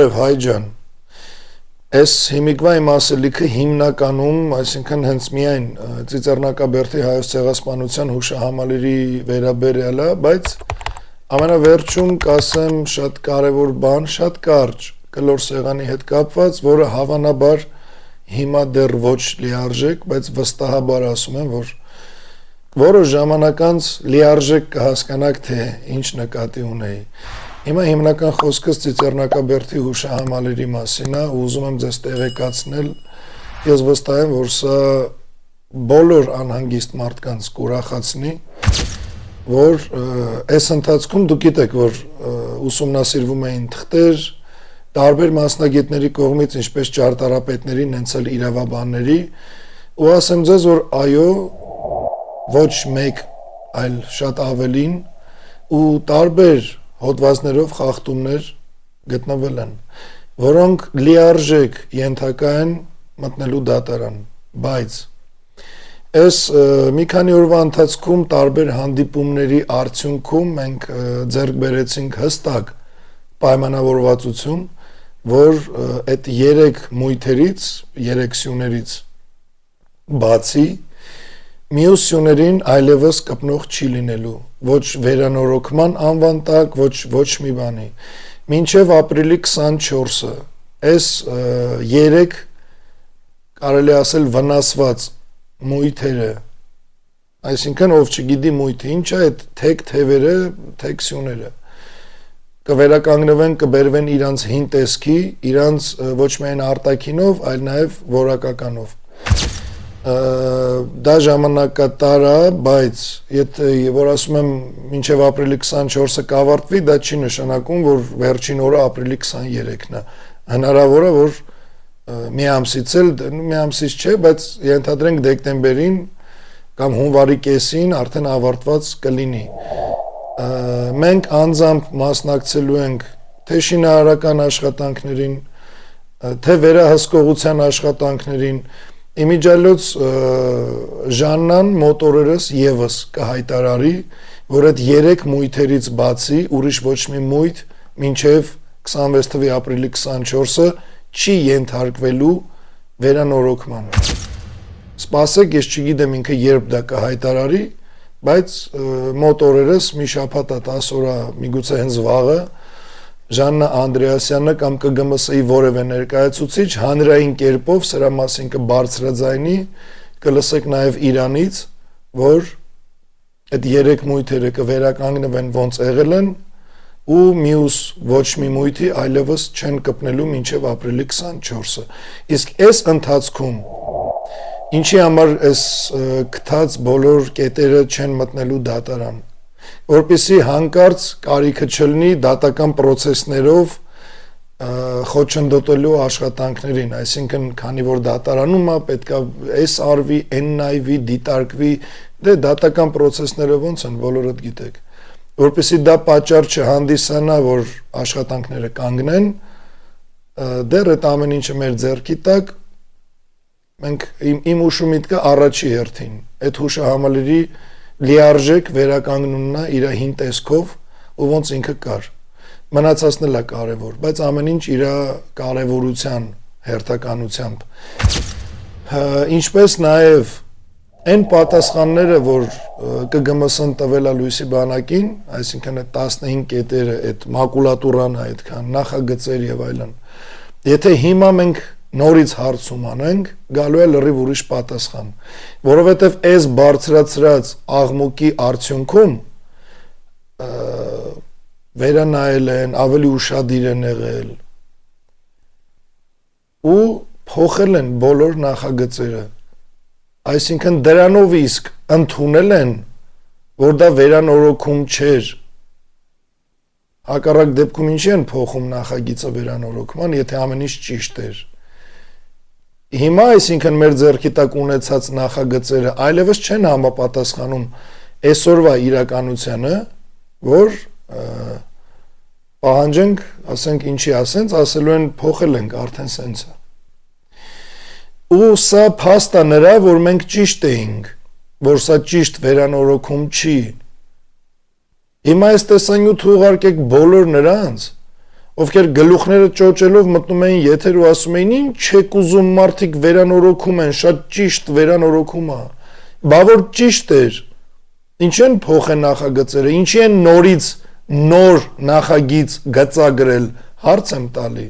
Բարև հայ ջան, այս հիմիկվա իմ ասելիքը հիմնականում, այսինքն հենց միայն Ծիծեռնակաբերդի հայոց ցեղասպանության հուշահամալիրի վերաբերյալ է, բայց ամենավերջում կասեմ շատ կարևոր բան, շատ կարճ կլոր սեղանի հետ կապված, որը հավանաբար հիմա դեռ ոչ լիարժեք, բայց վստահաբար ասում եմ, որ որոշ ժամանակ անց լիարժեք կհասկանաք, թե ինչ նկատի ունեի։ Հիմա հիմնական խոսքս Ծիծեռնակաբերդի հուշահամալիրի մասին է, ուզում եմ ձեզ տեղեկացնել, ես վստահ եմ, որ սա բոլոր անհանգիստ մարդկանց կուրախացնի, որ այս ընթացքում դուք գիտեք, որ ուսումնասիրվում էին թղթեր, տարբեր մասնագետների կողմից, ինչպես ճարտարապետներին, հենց էլ իրավաբանների, ու ասեմ ձեզ, որ այո, ոչ մեկ, այլ շատ ավելին, ու տարբեր հոդվածներով խախտումներ գտնվել են, որոնք լիարժեք ենթակա են մտնելու դատարան, բայց այս մի քանի օրվա ընթացքում տարբեր հանդիպումների արդյունքում մենք ձեռք բերեցինք հստակ պայմանավորվածություն, որ այդ 3 մույթերից, 3 սյուներից բացի մյուս սյուներին այլևս կպնող չի լինելու, ոչ վերանորոգման անվան տակ, ոչ մի բանի։ Մինչև ապրիլի 24-ը այս 3 կարելի ասել վնասված մույթերը, այսինքն ով չգիտի մույթը ինչ է, այդ թեք թևերը, թեք սյուները կվերականգնվեն, կբերվեն իրանց հին տեսքի, իրանց ոչ միայն արտաքինով, այլ նաև որակականով։ Դա ժամանակատար է, բայց եթե որ ասում եմ մինչև ապրիլի 24-ը կավարտվի, դա չի նշանակում, որ վերջին օրը ապրիլի 23-ն է։ Հնարավոր է, որ մի ամսից էլ, մի ամսից չէ, բայց ենթադրենք դեկտեմբերին կամ հունվարի կեսին արդեն ավարտված կլինի։ Մենք անձամբ մասնակցելու ենք թե շինարարական աշխատանքներին, թե վերահսկողության աշխատանքներին, իմիջիալոց Ժաննան մոտորերս եւս կհայտարարի, որ այդ 3 մույթերից բացի ուրիշ ոչ մի մույթ մինչև 26 թվականի ապրիլի 24-ը չի ենթարկվելու վերանորոգման։ Սպասեք, ես չգիտեմ ինքը երբ դա կհայտարարի, բայց մոտորերս մի շաբաթ 10 օր միգուցե հենց վաղը Ժաննա Անդրեասյանը կամ ԿԳՄՍ-ի որևէ ներկայացուցիչ հանրային կերպով սրա մասին կբարձրաձայնի, կլսեք նաև Իրանից, որ այդ 3 մույթերը կվերականգնվեն ոնց եղել են ու մյուս ոչ մի մույթի այլևս չեն կպնելու մինչև ապրիլի 24-ը։ Իսկ այս ընթացքում ինչի համար այս գտած բոլոր կետերը չեն մտնելու դատարան, որպեսզի հանկարծ կարիքը չլինի դատական պրոցեսներով խոչընդոտելու աշխատանքներին, այսինքն քանի որ դատարանում է, պետք է այս արվի, այն նայվի, դիտարկվի, դե դատական պրոցեսները ոնց են, բոլորդ գիտեք, որպեսզի դա պատճառ չհանդիսանա, որ աշխատանքները կանգնեն, դեռ այդ ամեն ինչը մեր ձեռքի տակ, մենք իմ ուշումիտքը առաջի հերթին, այդ հուշահամալիրի լիարժեք վերականգնումն է իր հին տեսքով ու ոնց ինքը կար։ Մնացածն էլ է կարևոր, բայց ամեն ինչ իր կարևորության հերթականությամբ։ Ինչպես նաև այն պատասխանները, որ ԿԳՄՍ-ն տվել է Լույսի բանակին, այսինքն այդ 15 կետերը, այդ մակուլատուրան է այդքան, նախագծեր եւ այլն։ Եթե հիմա մենք նորից հարցում անենք, գալու է լրիվ ուրիշ պատասխան, որովհետև այս բարձրացրած աղմուկի արդյունքում վերանայել են, ավելի ուշադիր են եղել ու փոխել են բոլոր նախագծերը, այսինքն դրանով իսկ ընդունել են, որ դա վերանորոգում չէր, հակառակ դեպքում ինչի են փոխում նախագիծը վերանորոգման, եթե ամեն ինչ ճիշտ էր։ Հիմա այսինքն մեր ձեռքի տակ ունեցած նախագծերը այլևս չեն համապատասխանում այսօրվա իրականությանը, որ պահանջենք, ասենք ինչի ասենց, ասելու են փոխել ենք արդեն սենց է։ Ու սա փաստ է նրա, որ մենք ճիշտ էինք, որ սա ճիշտ վերանորոգում չի։ Հիմա այս տեսանյութը ուղարկեք բոլոր նրանց, ովքեր գլուխները ճոճելով մտնում էին եթեր ու ասում էին ինչ եք ուզում մարդիկ վերանորոգում են, շատ ճիշտ վերանորոգում է, բա որ ճիշտ էր, ինչ են փոխել նախագծերը, ինչի են նորից նոր նախագիծ գծագրել, հարց եմ տալի,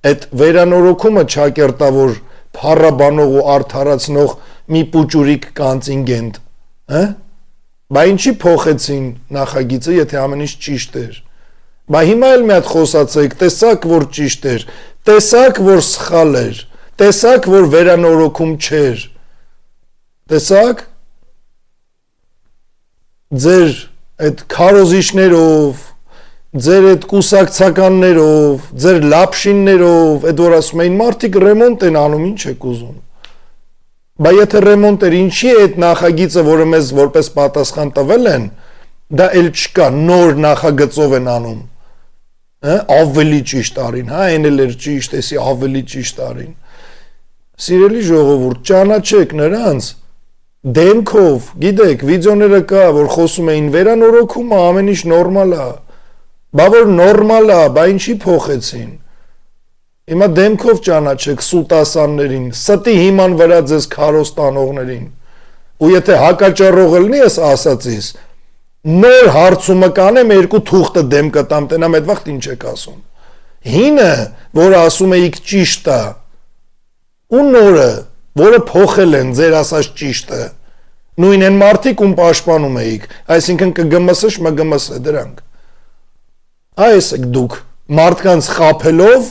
այդ վերանորոգումը չակերտավոր փառաբանող ու արդարացնող մի պուճուրիկ կոնտինգենտ, բա ինչի փոխեցին նախագիծը, եթե ամեն ինչ ճիշտ էր, բա հիմա էլ մի հատ խոսացեք, տեսակ որ ճիշտ էր, տեսակ որ սխալ էր, տեսակ որ վերանորոգում չէր, տեսակ ձեր այդ քարոզիչներով, ձեր այդ կուսակցականներով, ձեր լապշիններով, այդ որ ասում էին մարդիկ ռեմոնտ են անում, ինչ եք ուզում, բա եթե ռեմոնտ էր, ինչի է այդ նախագիծը, որը մեզ որպես պատասխան տվել են, դա էլ չկա, նոր նախագծով են անում, ավելի ճիշտ արին, այն էլ էր ճիշտ, էսի ավելի ճիշտ արին, սիրելի ժողովուրդ, ճանաչեք նրանց, դեմքով, գիտեք, վիդեոները կա, որ խոսում էին վերանորոգումը, ամեն ինչ նորմալ է, բա որ նորմալ է, բա ինչի փոխեցին, հիմա դեմքով ճանաչեք սուտասաններին, ստի հիման վրա ձեզ քարոզ տանողներին, ու եթե հակաճառող լինի ես ասածիս, նոր հարցումը կանեմ երկու թուղթը դեմ կտամ, տենամ այդ վաղտ ինչ եք ասում, հինը, որը ասում էիք ճիշտ է, ու նորը, որը փոխել են ձեր ասած ճիշտը, նույն են մարդիկ ում պաշտպանում էիք, այսինքն կգմսշ մգմսը դրանք, այս եք դուք, մարդկանց խափելով,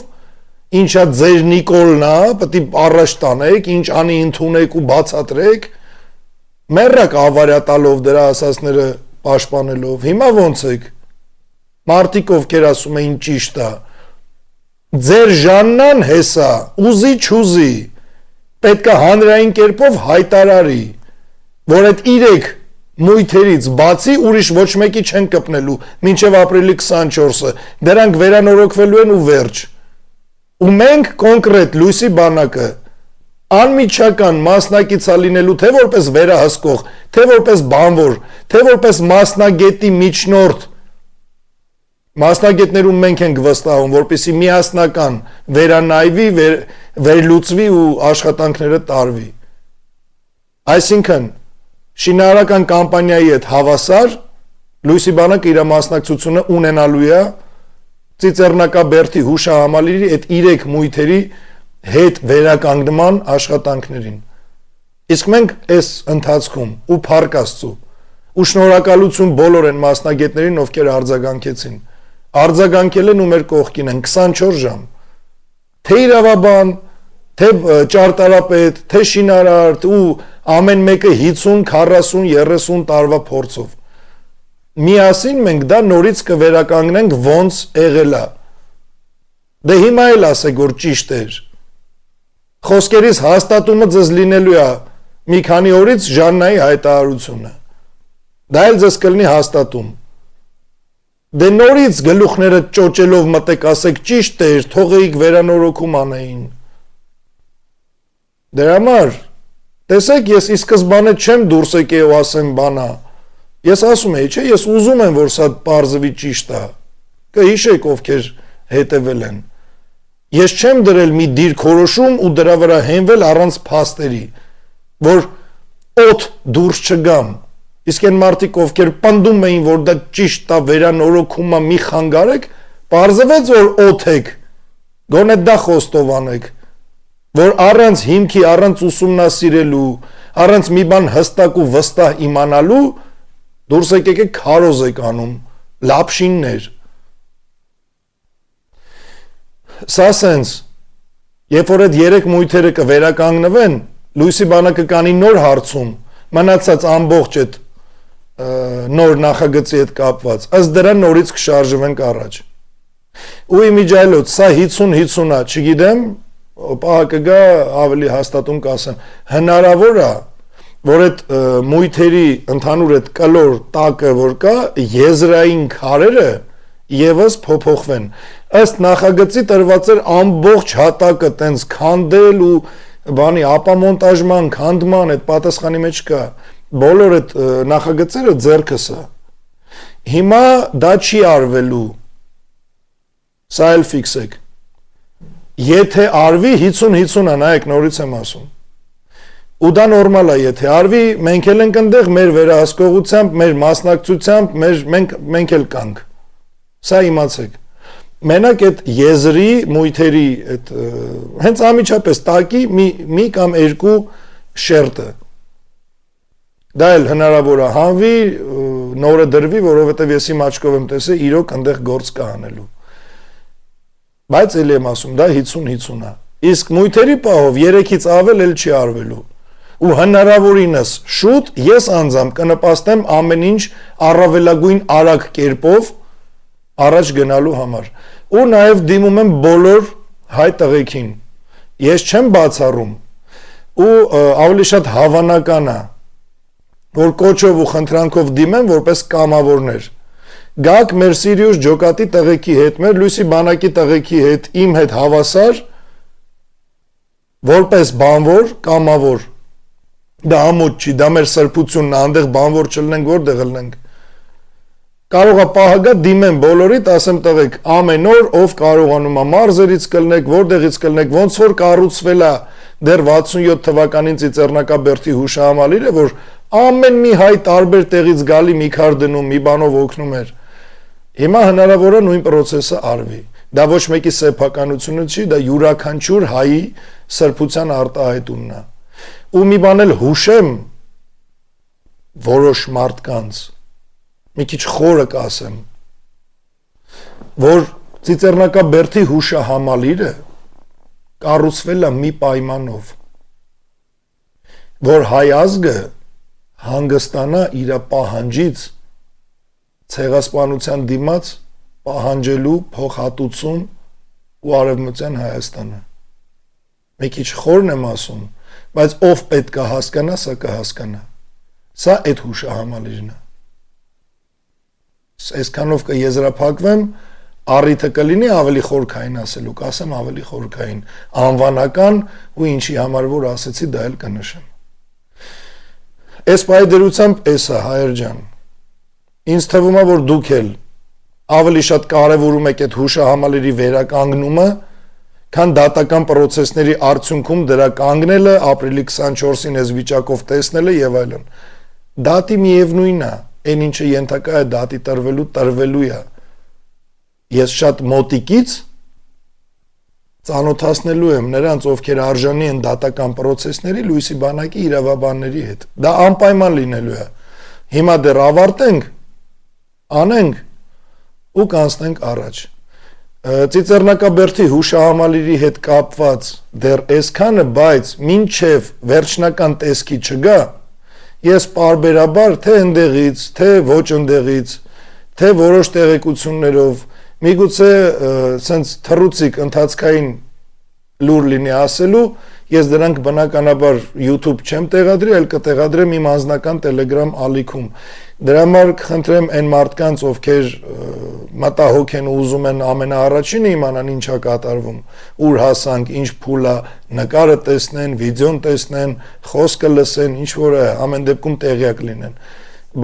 ինչա ձեր Նիկոլն է, պետք է առաջ տանեք, ինչ անի ընդունեք ու բացատրեք, մեռակ ավարյա տալով դրա ասածները պաշտպանելով, հիմա ոնց եք, մարդիկ ովքեր ասում էին ճիշտ է, ձեր Ժաննան հեսա, ուզի չուզի, պետք է հանրային կերպով հայտարարի, որ այդ 3 մույթերից բացի ուրիշ ոչ մեկի չեն կպնելու, մինչև ապրիլի 24-ը, դրանք վերանորոգվելու են ու վերջ, ու մենք կոնկրետ լույսի բանակը, անմիջական մասնակիցա լինելու թե որպես վերահսկող, թե որպես բանվոր, թե որպես մասնագետի միջնորդ, մասնագետներում մենք ենք վստահում, որպեսզի միասնական վերանայվի, վերլուծվի ու աշխատանքները տարվի, այսինքն շինարարական կամպանիայի հետ հավասար, լույսի բանակը իր մասնակցությունը ունենալու է Ծիծեռնակաբերդի հուշահամալիրի այդ 3 մույթերի հետ վերականգնման աշխատանքներին, իսկ մենք այս ընթացքում ու փառք Աստծո ու շնորհակալություն բոլոր են մասնագետներին, ովքեր արձագանքեցին, արձագանքել են ու մեր կողքին են 24 ժամ, թե իրավաբան, թե ճարտարապետ, թե շինարար ու ամեն մեկը 50, 40, 30 տարվա փորձով, միասին մենք դա նորից կվերականգնենք ոնց եղել է, դե հիմա էլ ասեք որ ճիշտ էր, խոսքերից հաստատումը ձեզ լինելու է մի քանի օրից Ժաննայի հայտարարությունը, դա էլ ձեզ կլինի հաստատում, դե նորից գլուխները ճոճելով մտեք ասեք ճիշտ էր, թողեիք վերանորոգում անեին, դրա համար, տեսեք ես ի սկզբանե չեմ դուրս եկել ու ասեմ բանա, ես ասում էի, չէ, ես ուզում եմ, որ սա պարզվի ճիշտ է, կհիշեք ովքեր հետևել են, ես չեմ դրել մի դիրքորոշում ու դրա վրա հենվել առանց փաստերի, որ օդ դուրս չգամ, իսկ են մարդիկ ովքեր պնդում էին, որ դա ճիշտ է, վերանորոգումը մի խանգարեք, պարզվեց, որ օդ եք, գոնե դա խոստովանեք, որ առանց հիմքի, առանց ուսումնասիրելու, առանց մի բան հստակ ու վստահ իմանալու, դուրս եկեք քարոզ եք անում, լապշիններ, սա սենց, երբ որ այդ 3 մույթերը կվերականգնվեն, լույսի բանակը կանի նոր հարցում, մնացած ամբողջ այդ նոր նախագծի հետ կապված, ըստ դրա նորից կշարժվենք առաջ, ու իմիջայլոց, սա 50-50 է, չգիտեմ, պահակը գա ավելի հաստատում կասեմ, հնարավոր է, որ այդ մույթերի ընդհանուր այդ կլոր տակը, որ կա, եզրային քարերը եւս փոփոխվեն, ըստ նախագծի տրված էր ամբողջ հատակը տենց քանդել ու բանի ապամոնտաժման, քանդման այդ պատասխանի մեջ կա, բոլոր այդ նախագծերը ձեռքս է, հիմա դա չի արվելու, Սա էլ ֆիքսեք։ Եթե արվի 50-50-ա, նայեք, նորից եմ ասում։ Ու դա նորմալ է, եթե արվի, մենք էլ ենք այնտեղ մեր վերահսկողությամբ, մեր մասնակցությամբ, մենք էլ կանք։ Սա իմացեք։ Մենակ այդ եզրի մույթերի այդ հենց ամիջապես տակի մի կամ երկու շերտը դա էլ հնարավոր է հանվի, նորը դրվի, որովհետև ես իմ աչքով եմ տեսել, իրոք այնտեղ գործ կա անելու։ Բայց էլ եմ ասում, դա 50-50 է։ Իսկ մույթերի պահով 3-ից ավել էլ չի արվելու։ Ու հնարավորինս շուտ ես անձամբ կնպաստեմ ամեն ինչ առավելագույն արագ կերպով առաջ գնալու համար։ Ու նաև դիմում եմ բոլոր հայ տղեկին։ Ես չեմ բացառում ու ավելի շատ հավանական է, որ կոչով ու խնդրանքով դիմեմ որպես կամավորներ։ Գաք մեր Սիրիուս ջոկատի տղեկի հետ, մեր Լույսի բանակի տղեկի հետ, իմ հետ հավասար, որպես բանվոր, կամավոր։ Դա ամոթ չի, դա մեր սրբությունն է, այնտեղ բանվոր չլնենք, որտեղ լնենք։ Կարող է պահագա դիմեմ բոլորիդ, ասեմ տղեկ, ամեն օր ով կարողանում է մարզերից կլնեք, որտեղից կլնեք, ոնց որ կառուցվել է դեռ 67 թվականին Ծիծեռնակաբերդի հուշահամալիրը, որ ամեն մի հայ տարբեր տեղից գալի մի քար դնում, մի բանով օգնում էր։ Հիմա հնարավոր է նույն process-ը արվի։ Դա ոչ մեկի սեփականությունը չի, դա յուրաքանչյուր հայի սրբության արտահայտումն է։ Ու մի բան էլ հուշեմ որոշ մարդկանց, մի քիչ խորը կասեմ, որ Ծիծեռնակաբերդի հուշահամալիրը կառուցվել է մի պայմանով, որ հայ ազգը հանգստանա իր պահանջից ցեղասպանության դիմաց պահանջելու փոխհատուցում ու արևմտյան Հայաստանը։ Մի քիչ խորն եմ ասում, բայց ով պետք է հասկանա, սա կհասկանա։ Սա այդ հուշահամալիրն է։ Այսքանով կեզրափակվեմ, առիթը կլինի ավելի խորքային ասելու, կասեմ ավելի խորքային, անվանական ու ինչի համար որ ասեցի, դա էլ կնշեմ։ Այս պայդերությամբ էսա հայեր ջան, ինձ թվում է, որ դուք էլ ավելի շատ կարևորում եք այդ հուշահամալիրի վերականգնումը, քան դատական պրոցեսների արդյունքում դրա կանգնելը, ապրիլի 24-ին այս վիճակով տեսնելը եւ այլն։ Դատի միևնույնն է, այն ինչը ենթակա է դատի տրվելու է։ Ես շատ մոտիկից ծանոթացնելու եմ նրանց, ովքեր արժանի են դատական պրոցեսների Լույսի բանակի իրավաբանների հետ։ Դա անպայման լինելու է։ Հիմա դեռ ավարտենք, անենք ու կանցնենք առաջ։ Ծիծեռնակաբերդի հուշահամալիրի հետ կապված դեռ այսքանը, բայց մինչև վերջնական տեսքի չգա, ես պարբերաբար թե ընդեղից, թե ոչ ընդեղից, թե որոշ տեղեկություններով, միգուցե սենց թռուցիկ ընթացքային լուր լինի ասելու, ես դրանք բնականաբար YouTube չեմ տեղադրի, այլ կտեղադրեմ իմ անձնական Telegram ալիքում։ Դրա համար կխնդրեմ այն մարդկանց, ովքեր մտահոգ են ու ուզում են ամենաառաջինը իմանան ինչա կատարվում, ուր հասանք, ինչ փուլ է, նկարը տեսնեն, վիդեոն տեսնեն, խոսքը լսեն, ինչ որ է, ամեն դեպքում տեղյակ լինեն։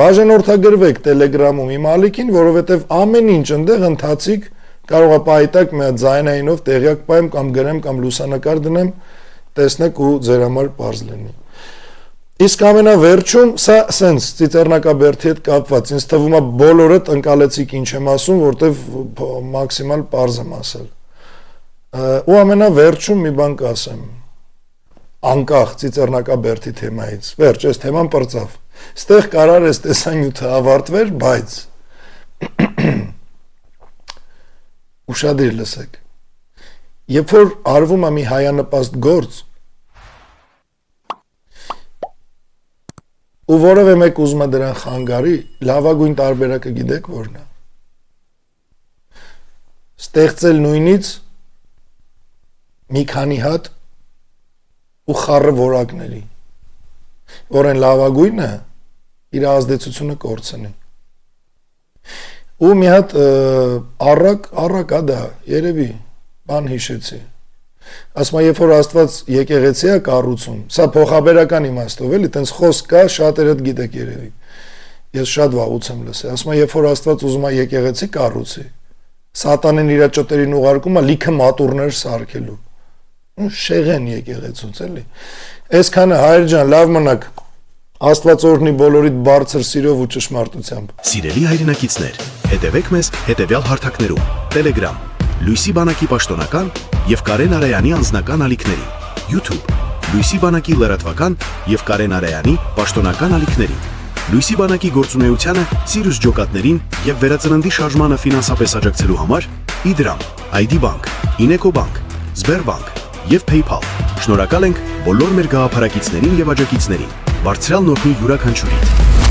Բաժանորդագրվեք Telegram-ում իմ ալիքին, որովհետև ամեն ինչ այնտեղ ընթացիկ կարող է պայտակ մի ձայնայինով տեղյակ պայեմ կամ գրեմ կամ լուսանկար դնեմ, տեսնեք ու ձեր համար պարզ լինի։ Իսկ ամենավերջում սա սենց Ծիծեռնակաբերդի հետ կապված, ինձ թվում է բոլորդ ընկալեցիք ինչ եմ ասում, որտեվ մաքսիմալ պարզ եմ ասել։ Ու ամենավերջում մի բան կասեմ, անկախ Ծիծեռնակաբերդի թեմայից, վերջ, այս թեման պրծավ, ստեղ կարար այս տեսանյութը ավարտվեր, բայց ուշադիր լսեք, երբ որ արվում է մի հայանպաստ գործ, ու որևէ մեկ ուզում է դրան խանգարի, լավագույն տարբերակը գիտեք որն է։ Ստեղծել նույնից մի քանի հատ ու խառը որակների, որ այն լավագույնը իր ազդեցությունը կորցնի։ Ու մի հատ առակ դա, երևի, բան հիշեցի։ Ասում եմ, երբ որ Աստված եկեղեցի է կառուցում, սա փոխաբերական իմաստով էլի, տենց խոսք կա, շատերդ գիտեք երևի։ Ես շատ վաղուց եմ լսել։ Ասում եմ, երբ որ Աստված ուզում է եկեղեցի կառուցի, Սատանեն իր ճոտերին ուղարկում է լիքը մատուրներ սարքելու։ Շեղեն եկեղեցուց էլի։ Այսքանը հայր ջան, լավ մնաք։ Աստված օրհնի բոլորիդ բարձր սիրով ու ճշմարտությամբ։ Սիրելի հայրենակիցներ, հետևեք մեզ հետևյալ հարթակներում. Telegram, Լույսի բանակի պաշտոնական եւ Կարեն Արայանի անձնական ալիքների, YouTube, Լույսի բանակի լրատվական եւ Կարեն Արայանի պաշտոնական ալիքների, Լույսի բանակի գործունեությանը, Սիրուս ջոկատներին եւ վերածննդի շարժմանը ֆինանսապես աջակցելու համար Իդրամ, ID Bank, Ineco Bank, Sberbank եւ PayPal։ Շնորհակալ ենք բոլոր մեր գաղափարակիցներին եւ աջակիցներին։ Բարձրյալ նորհի յուրաքանչյուրիդ։